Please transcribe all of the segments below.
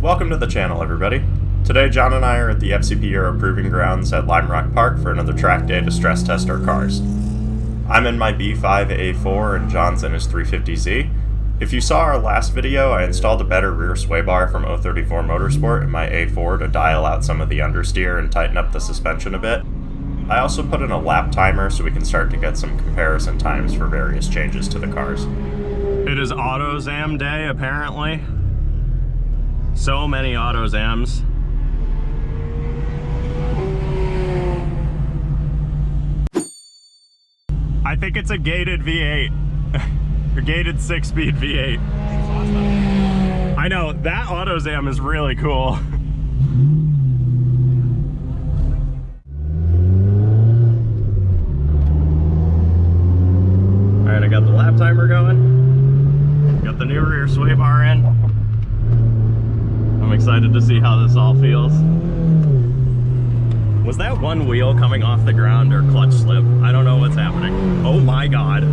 Welcome to the channel, everybody. Today, John and I are at the FCP Europe Proving Grounds at Lime Rock Park for another track day to stress test our cars. I'm in my B5A4 and John's in his 350Z. If you saw our last video, I installed a better rear sway bar from 034 Motorsport in my A4 to dial out some of the understeer and tighten up the suspension a bit. I also put in a lap timer so we can start to get some comparison times for various changes to the cars. It is AutoZam day, apparently. So many AutoZams. I think it's a gated V8. Or gated 6-speed V8. I know, that AutoZam is really cool. Alright, I got the lap timer going. Got the new rear sway bar in. I'm excited to see how this all feels. Was that one wheel coming off the ground or clutch slip? I don't know what's happening. Oh my god.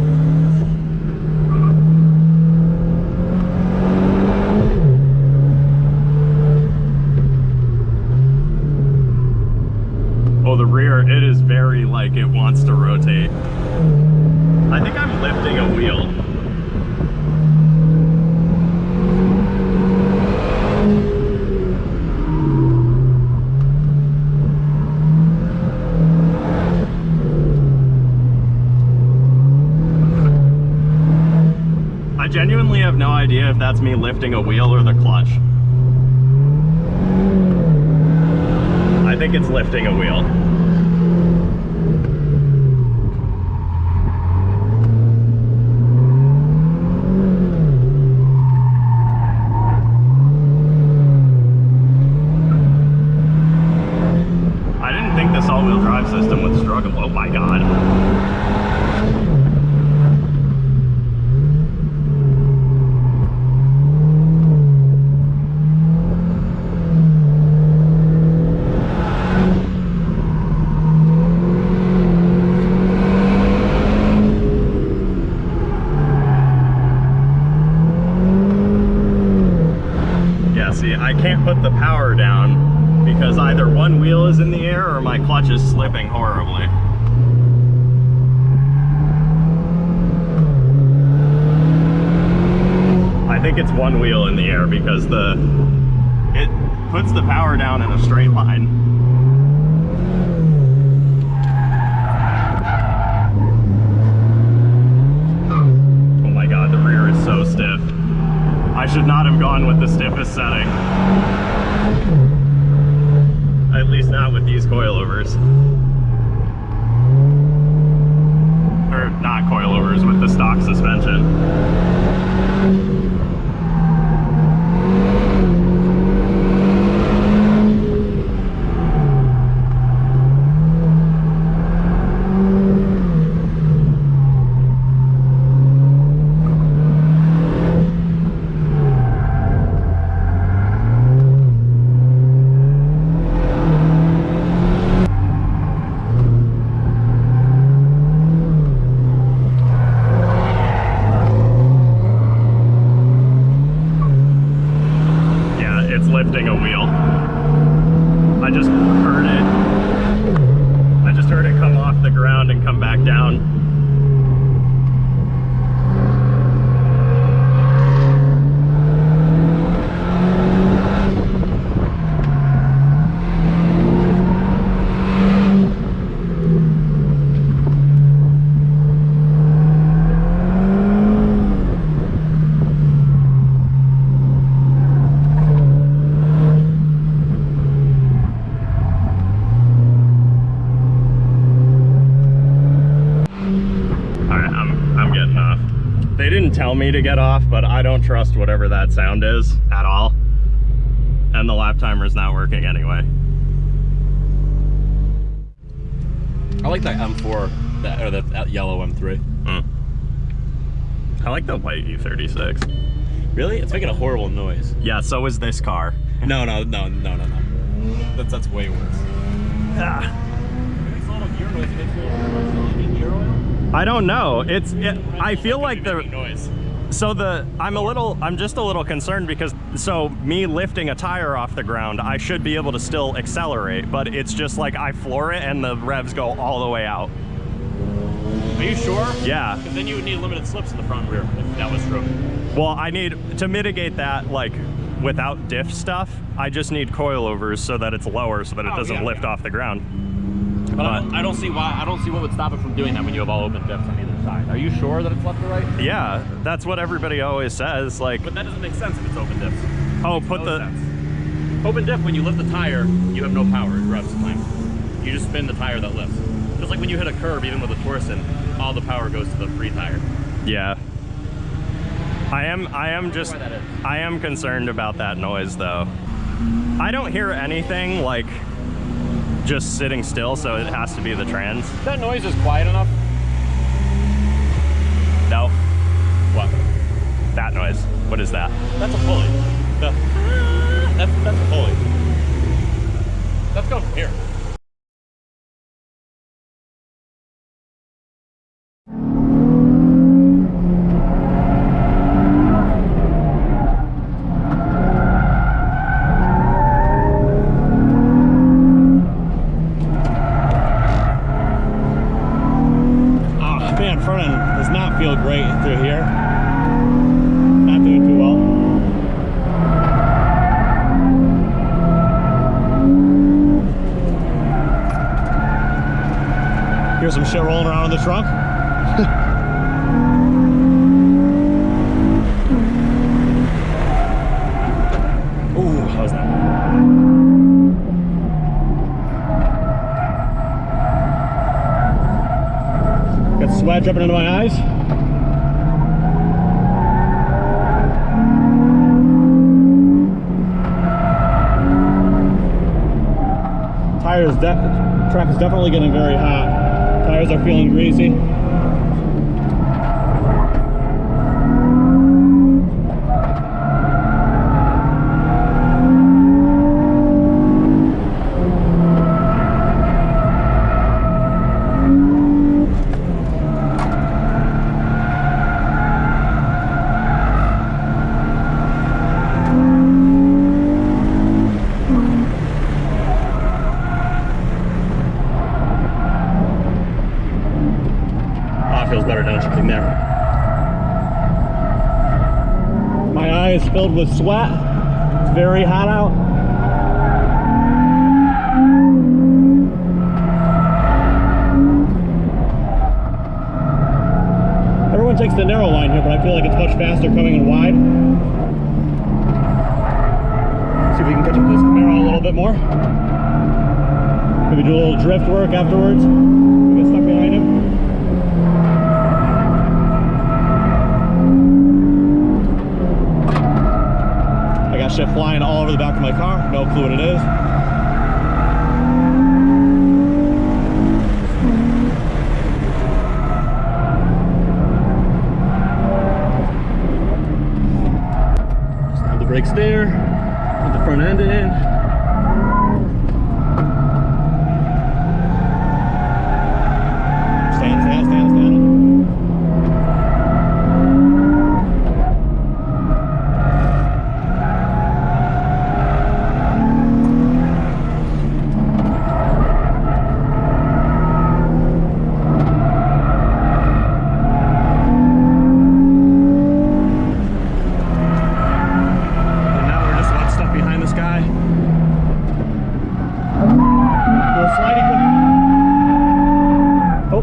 Oh, the rear, it is very like it wants to rotate. I think I'm lifting a wheel. I genuinely have no idea if that's me lifting a wheel or the clutch. I think it's lifting a wheel. I didn't think this all-wheel drive system would struggle. Oh my god. See, I can't put the power down because either one wheel is in the air or my clutch is slipping horribly. I think it's one wheel in the air because it puts the power down in a straight line. Oh my god, the rear is so stiff. I should not have gone with the stiffest setting. At least not with these coilovers. Or not coilovers, with the stock suspension. Lifting a wheel. I just heard it come off the ground and come back down. They didn't tell me to get off, but I don't trust whatever that sound is at all. And the lap timer's not working anyway. I like that M4, that yellow M3. I like the white U36. Really? It's making a horrible noise. Yeah, so is this car. No. That's way worse. Ah. It's a little gear noise. I don't know. I feel like the noise. So I'm just a little concerned because, so me lifting a tire off the ground, I should be able to still accelerate, but it's just like I floor it and the revs go all the way out. Are you sure? Yeah. Because then you would need limited slips in the front and rear, if that was true. Well, I need to mitigate that, like, without diff stuff, I just need coilovers so that it's lower so that it doesn't lift off the ground. But I don't see what would stop it from doing that when you have all open diffs on either side. Are you sure that it's left or right? Yeah, that's what everybody always says, like... But that doesn't make sense if it's open diffs. Oh, put the... Sense. Open diff, when you lift the tire, you have no power, it revs slam. You just spin the tire that lifts. Just like when you hit a curb, even with a Torsen, all the power goes to the free tire. Yeah. I am concerned about that noise though. I don't hear anything like just sitting still, so it has to be the trans. That noise is quiet enough. No. What? That noise. What is that? That's a pulley. That's a pulley. That's going from here. Feel great through here. Not doing too well. Here's some shit rolling around in the trunk. Ooh, how was that? Got sweat dripping into my eyes. Track is definitely getting very hot. Tires are feeling greasy. Feels better, don't you think there? My eye is filled with sweat. It's very hot out. Everyone takes the narrow line here, but I feel like it's much faster coming in wide. See if we can catch up to this Camaro a little bit more. Maybe do a little drift work afterwards. Get stuck behind him. Shit flying all over the back of my car. No clue what it is. Just have the brakes there. Put the front end in. Stand.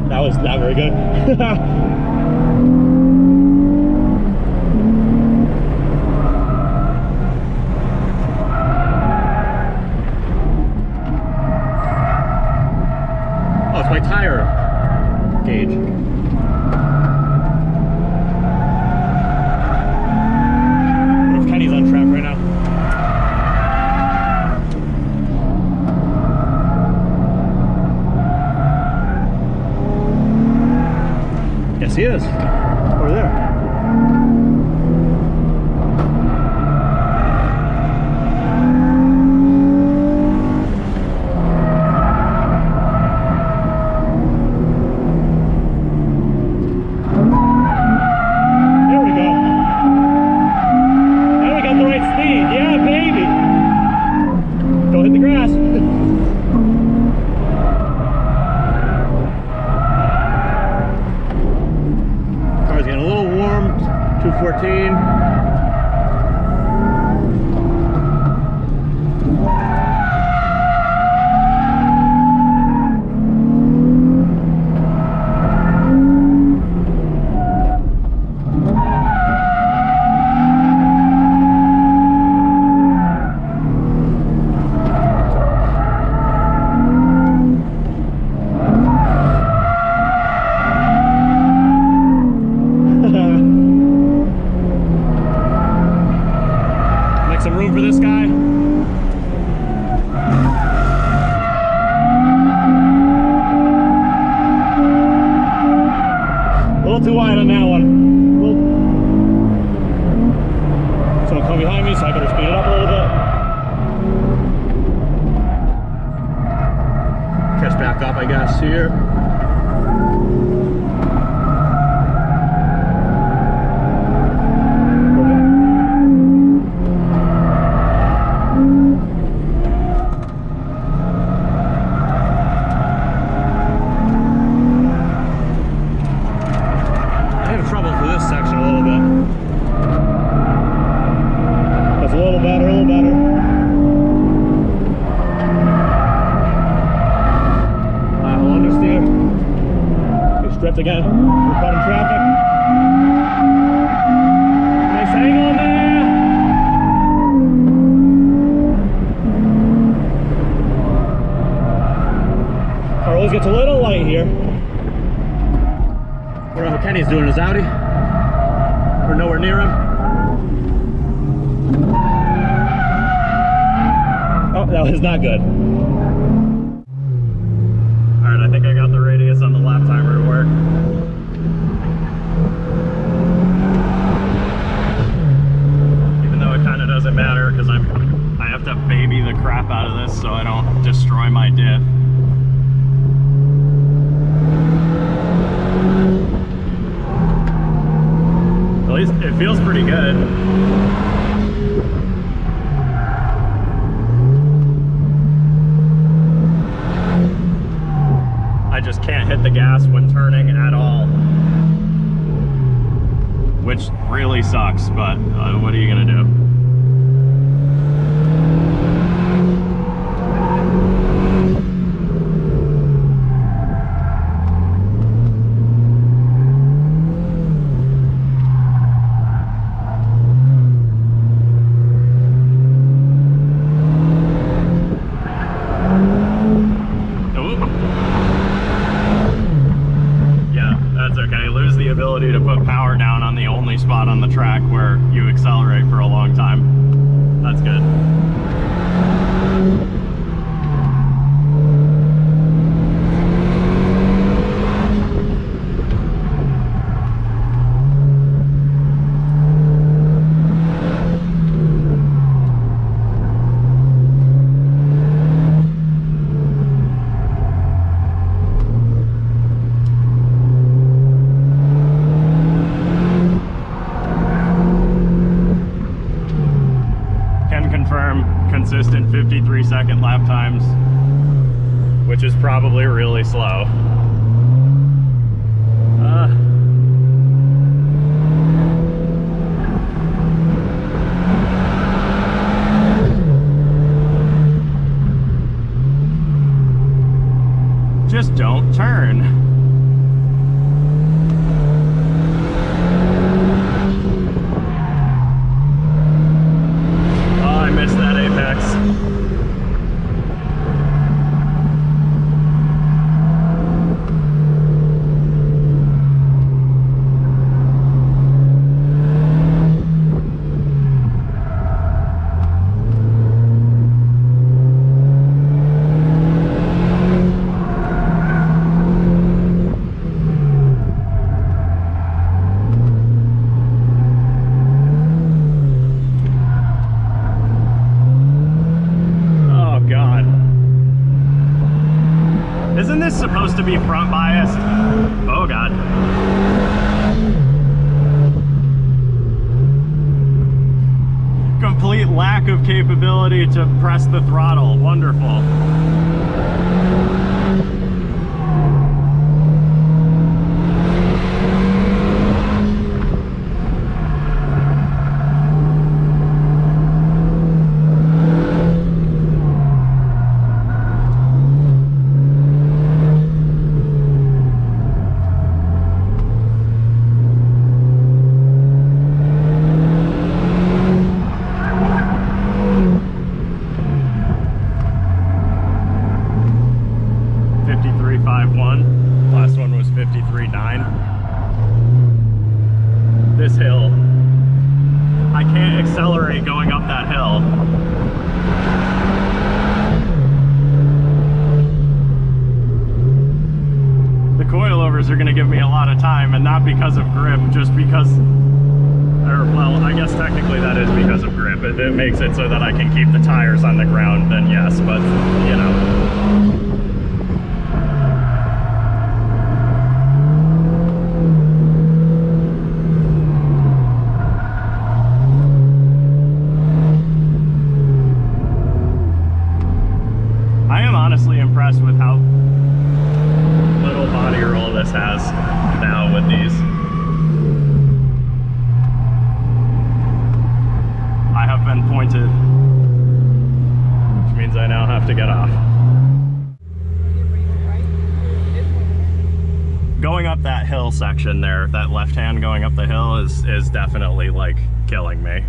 That was not very good. Oh, it's my tire gauge. What if Kenny's on track right now? Yes, he is. Make some room for this guy. A little too wide on that one. Someone come behind me, so I better speed it up a little bit. Catch back up, I guess, here. Again, we're caught in traffic. Nice angle in there. Car always gets a little light here. I don't know how Kenny's doing his Audi. We're nowhere near him. Oh, that was not good. Alright, I think I got the radius on the lap timer to work. Even though it kind of doesn't matter because I have to baby the crap out of this so I don't destroy my diff. At least it feels pretty good. I just can't hit the gas when turning at all, which really sucks, but what are you gonna do? To put power down on the only spot on the track where you accelerate for a long time. That's good. Consistent 53-second lap times, which is probably really slow. Just don't turn. I missed that apex. Isn't this supposed to be front biased? Oh God. Complete lack of capability to press the throttle. Wonderful. going up that hill. The coilovers are going to give me a lot of time, and not because of grip, just because, or well, I guess technically that is because of grip. It makes it so that I can keep the tires on the ground, then yes, but you know. I am honestly impressed with how little body roll this has now with these. I have been pointed, which means I now have to get off. Going up that hill section there, that left hand going up the hill is definitely like killing me.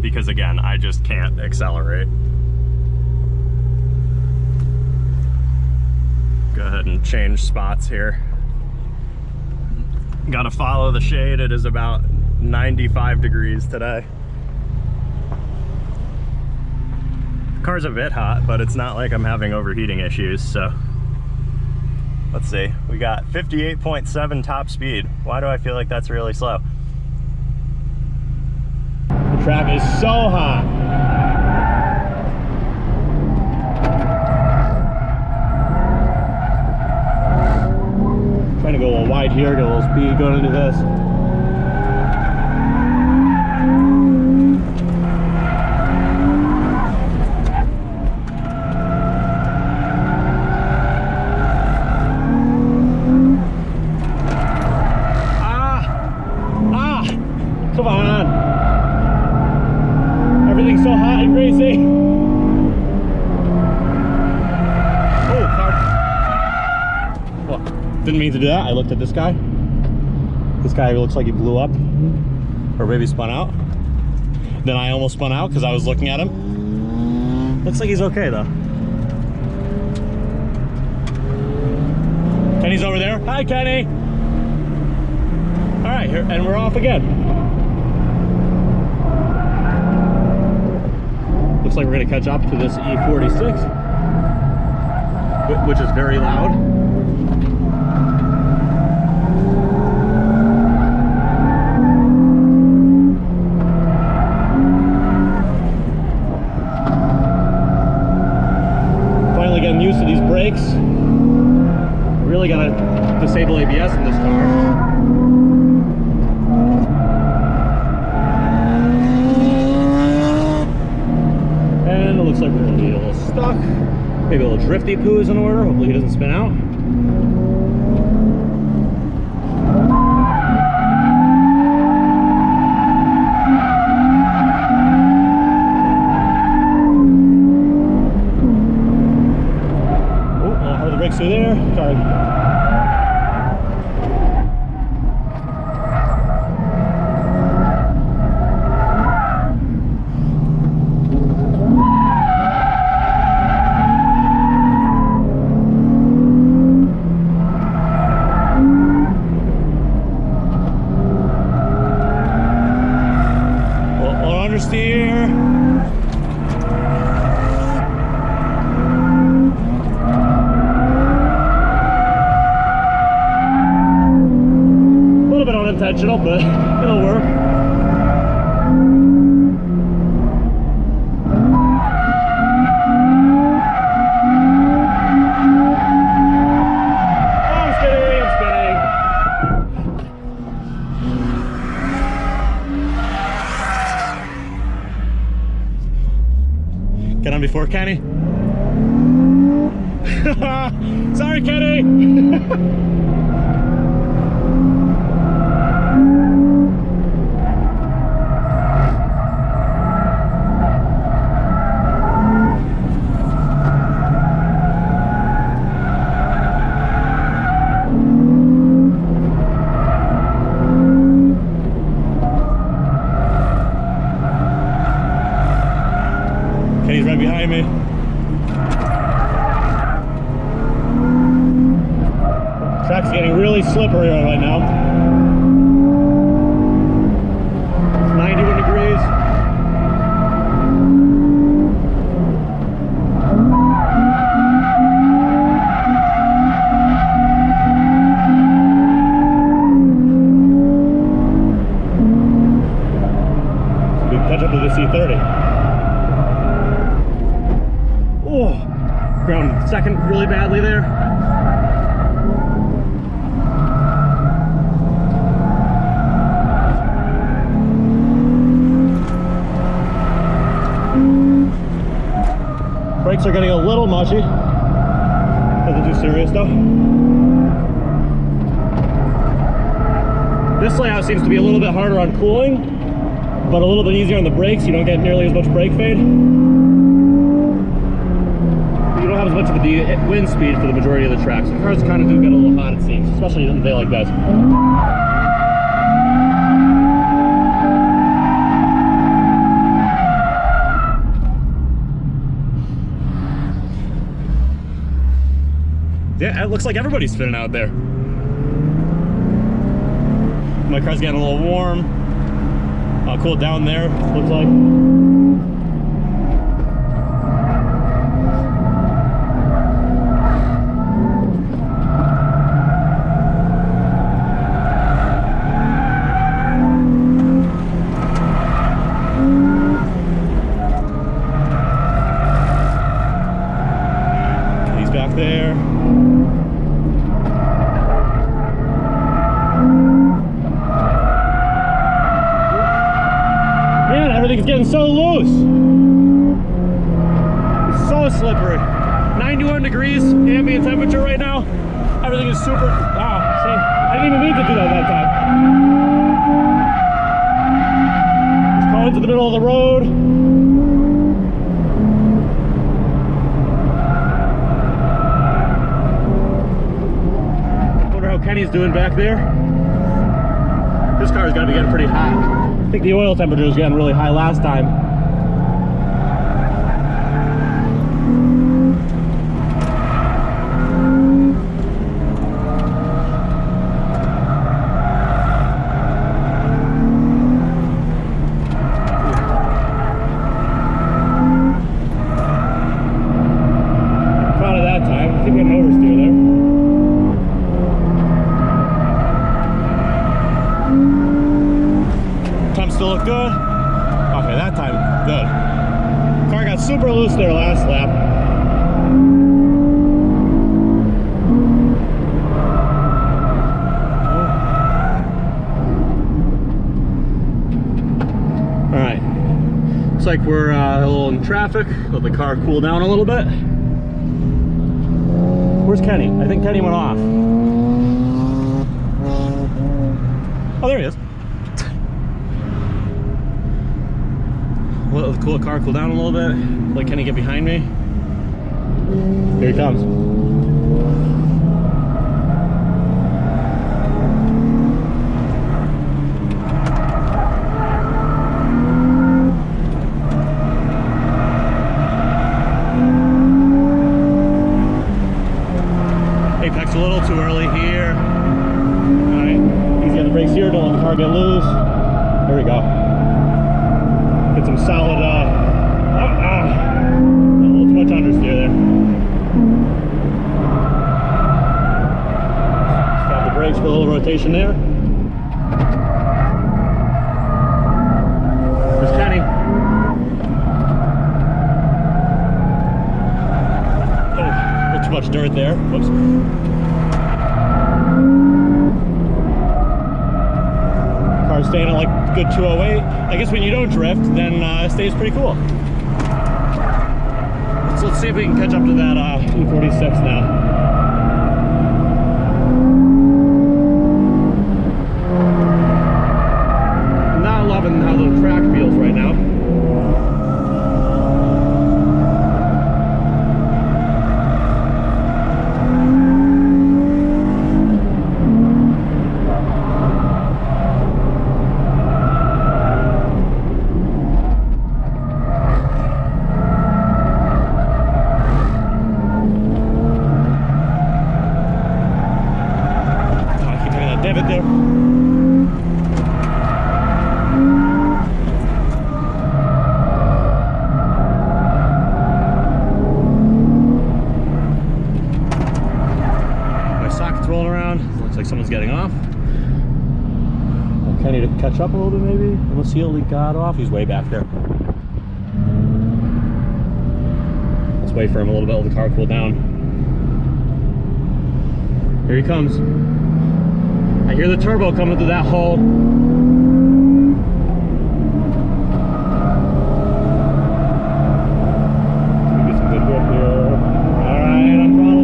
Because again, I just can't accelerate. Go ahead and change spots here. Gotta follow the shade. It is about 95 degrees today. The car's a bit hot, but it's not like I'm having overheating issues, so. Let's see, we got 58.7 top speed. Why do I feel like that's really slow? The track is so hot. Trying to go a little wide here, get a little speed going into this. Come on. Everything's so hot and greasy. Oh, car. Well, didn't mean to do that. I looked at this guy. This guy looks like he blew up or maybe spun out. Then I almost spun out because I was looking at him. Looks like he's okay though. Kenny's over there. Hi, Kenny. All right, here, and we're off again. Looks like we're going to catch up to this E46, which is very loud. Finally getting used to these brakes. Really got to disable ABS in this car. Looks like we're going to be a little stuck. Maybe a little drifty poo is in order. Hopefully he doesn't spin out. Oh, I'll hold the brakes through there. Car. Understeer. A little bit unintentional, but it'll work. I'm spinning. Get on before Kenny. Sorry, Kenny. Kenny's right behind me. Track's getting really slippery right now. C30. Oh, ground second really badly there. Brakes are getting a little mushy. Nothing too serious though. This layout seems to be a little bit harder on cooling, but a little bit easier on the brakes. You don't get nearly as much brake fade. You don't have as much of the wind speed for the majority of the track. So cars kind of do get a little hot, it seems, especially on a day like this. Yeah, it looks like everybody's spinning out there. My car's getting a little warm. Cooled down there, looks like. He's back there. Everything's getting so loose. It's so slippery. 91 degrees ambient temperature right now. Everything is super. Ah, see, I didn't even mean to do that time. Just call into the middle of the road. Wonder how Kenny's doing back there. This car's gotta be getting pretty hot. I think the oil temperature was getting really high last time. Proud of that time. I think we had an oversteer there. Still look good. Okay, that time, good. Car got super loose there last lap. All right, looks like we're a little in traffic. Let the car cool down a little bit. Where's Kenny? I think Kenny went off. Oh, there he is. Let the car cool down a little bit. Let Kenny get behind me. Here he comes. Apex a little too early here. Alright, easy on the brakes here, don't let the car get loose. There we go. Get some solid, a little too much understeer there. Stop the brakes for a little rotation there. There's Kenny. Oh, a little too much dirt there. Whoops. Car's staying at like good 208. I guess when you don't drift, then it stays pretty cool. So let's see if we can catch up to that E46 now. Not loving how the track feels right now. Divot there. My socket's rolling around. Looks like someone's getting off. Kenny to catch up a little bit maybe. Unless he got off. He's way back there. Let's wait for him a little bit, let the car cool down. Here he comes. I hear the turbo coming through that hole. Get some good grip here. Alright, I'm throttle.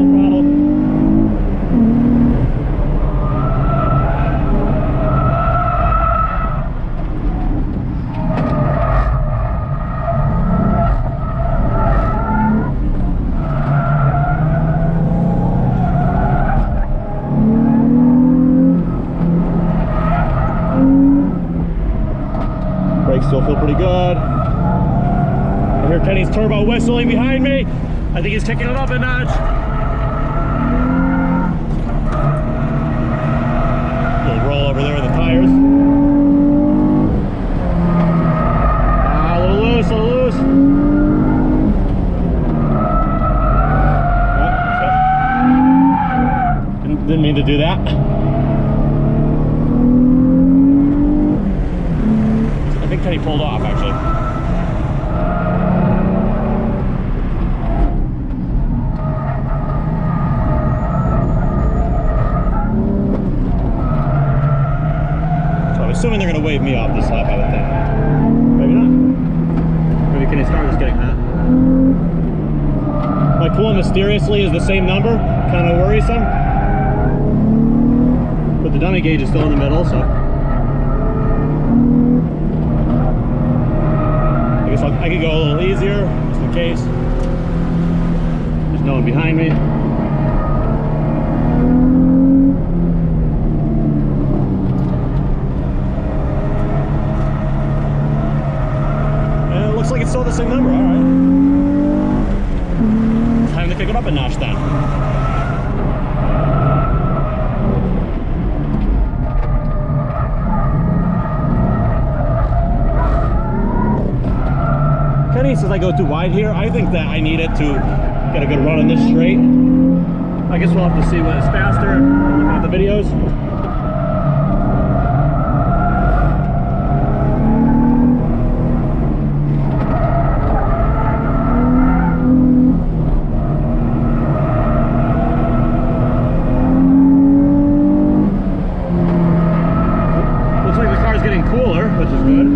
Still feel pretty good. I hear Kenny's turbo whistling behind me. I think he's kicking it up a notch. Little roll over there in the tires. A little loose. Didn't mean to do that. I think Kenny pulled off, actually. So I'm assuming they're going to wave me off this lap, I would think. Maybe not. Maybe Kenny's car is getting hot. My cool mysteriously is the same number. Kind of worrisome. But the dummy gauge is still in the middle, so... I could go a little easier, just in case. There's no one behind me. And it looks like it's still the same number, alright. Time to kick it up a notch then. Kenny says I go too wide here. I think that I need it to get a good run on this straight. I guess we'll have to see what is faster. Looking at the videos. Looks like the car's getting cooler, which is good.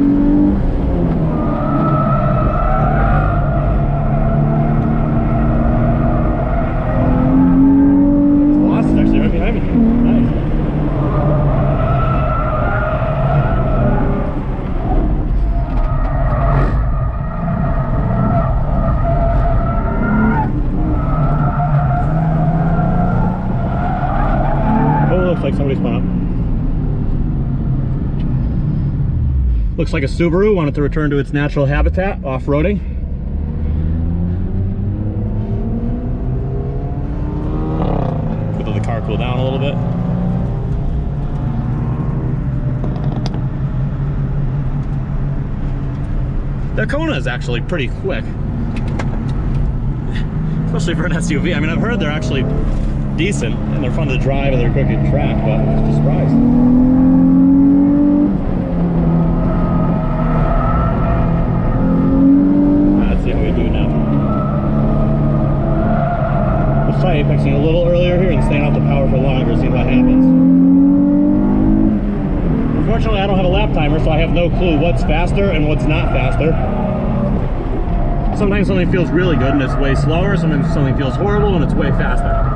Like somebody spun up. Looks like a Subaru wanted to return to its natural habitat, off-roading. Good to let the car cool down a little bit. Their Kona is actually pretty quick, especially for an SUV. I mean, I've heard they're actually decent and they're fun to drive and they're quick to track, but I'm just surprised. Let's see how we do now. Let's try apexing a little earlier here and staying off the power for longer, see what happens. Unfortunately, I don't have a lap timer, so I have no clue what's faster and what's not faster. Sometimes something feels really good and it's way slower, sometimes something feels horrible and it's way faster.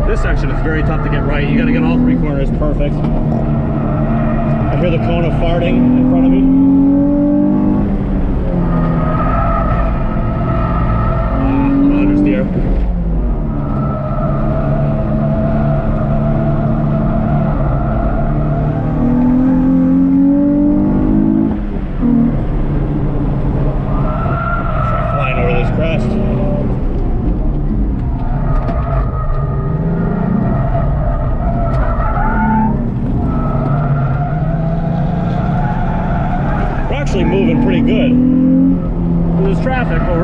This section is very tough to get right. You got to get all three corners perfect. I hear the Kona farting in front of me. I'm understeer. Try flying over this crest. Moving pretty good. There's traffic, but we're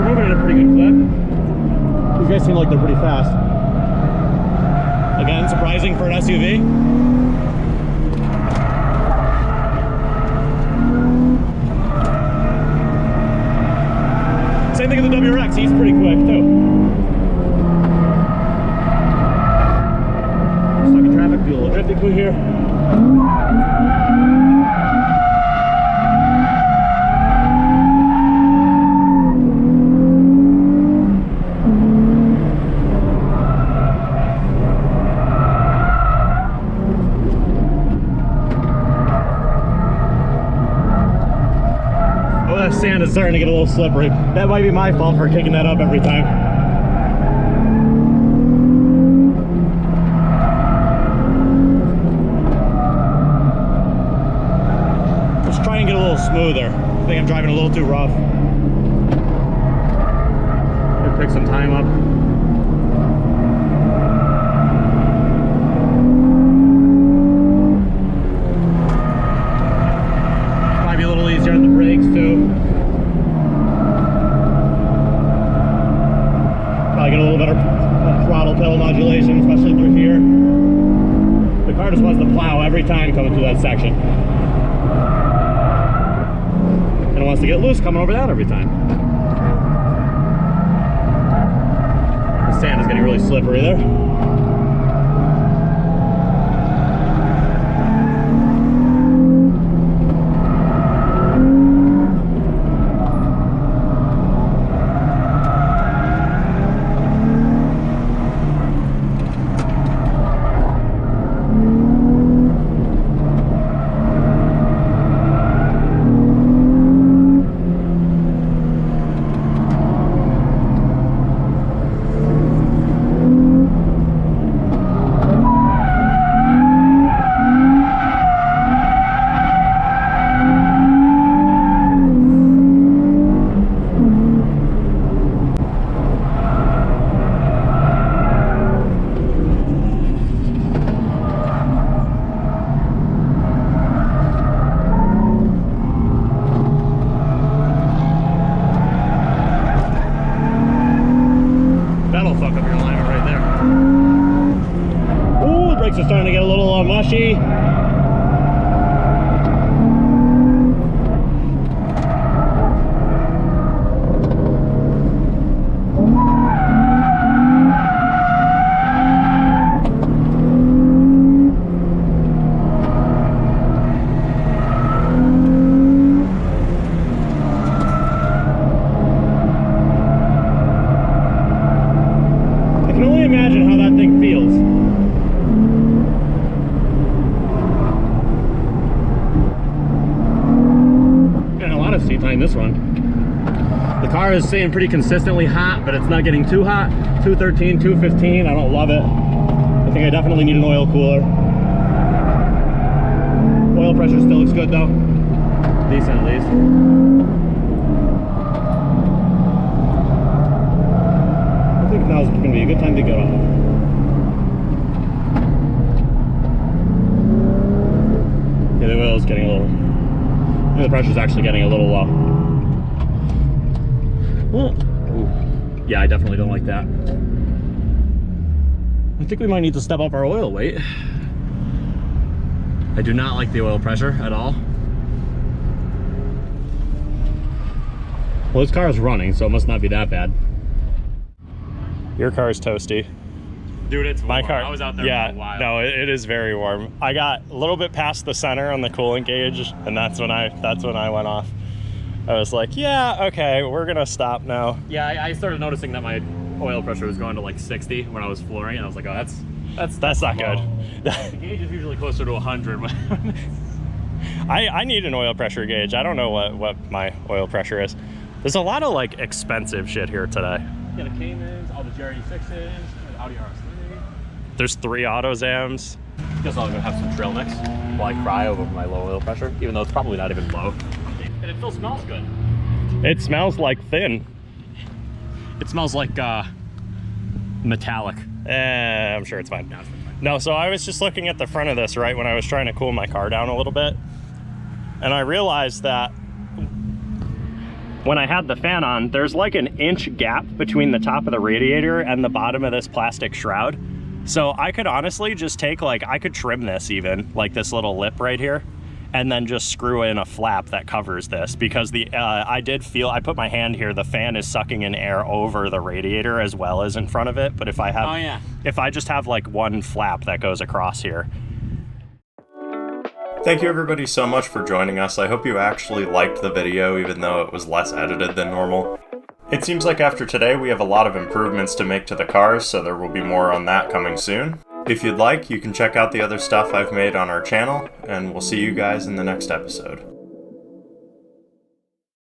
like they're pretty fast. Again, surprising for an SUV. Same thing with the WRX, he's pretty quick too. Stuck in traffic, do a little drifting through here. Sand is starting to get a little slippery. That might be my fault for kicking that up every time. Let's try and get a little smoother. I think I'm driving a little too rough. Gonna pick some time up. Might be a little easier on the brakes too. Probably get a little better throttle pedal modulation, especially through here. The car just wants to plow every time coming through that section. And it wants to get loose coming over that every time. The sand is getting really slippery there. Are starting to get a little mushy. I can only imagine how that thing feels. Seat time this one. The car is staying pretty consistently hot, but it's not getting too hot. 213, 215, I don't love it. I think I definitely need an oil cooler. Oil pressure still looks good though. Decent at least. I think now's going to be a good time to get off. Yeah, the oil is getting a little... The pressure's actually getting a little low. Ooh. Yeah, I definitely don't like that. I think we might need to step up our oil weight. I do not like the oil pressure at all. Well, this car is running, so it must not be that bad. Your car is toasty. Dude, it's warm. My car, I was out there yeah, for a while. no, it is very warm. I got a little bit past the center on the coolant gauge, and that's when I went off. I was like, yeah, okay, we're gonna stop now. Yeah, I started noticing that my oil pressure was going to like 60 when I was flooring, and I was like, oh, that's not low. good. The gauge is usually closer to 100. I need an oil pressure gauge. I don't know what my oil pressure is. There's a lot of like expensive shit here today. Yeah, the Caymans, all the GR86s, Audi RS3. There's 3 AutoZams. Guess I'm gonna have some trail mix while I cry over my low oil pressure, even though it's probably not even low. And it still smells good. It smells like thin. It smells like metallic. I'm sure it's fine. No, it's fine. No, so I was just looking at the front of this, right, when I was trying to cool my car down a little bit. And I realized that when I had the fan on, there's like an inch gap between the top of the radiator and the bottom of this plastic shroud. So I could honestly just take I could trim this even, like this little lip right here, and then just screw in a flap that covers this, because I put my hand here, the fan is sucking in air over the radiator as well as in front of it. But if I have, if I just have like one flap that goes across here. Thank you everybody so much for joining us. I hope you actually liked the video, even though it was less edited than normal. It seems like after today we have a lot of improvements to make to the cars, so there will be more on that coming soon. If you'd like, you can check out the other stuff I've made on our channel, and we'll see you guys in the next episode.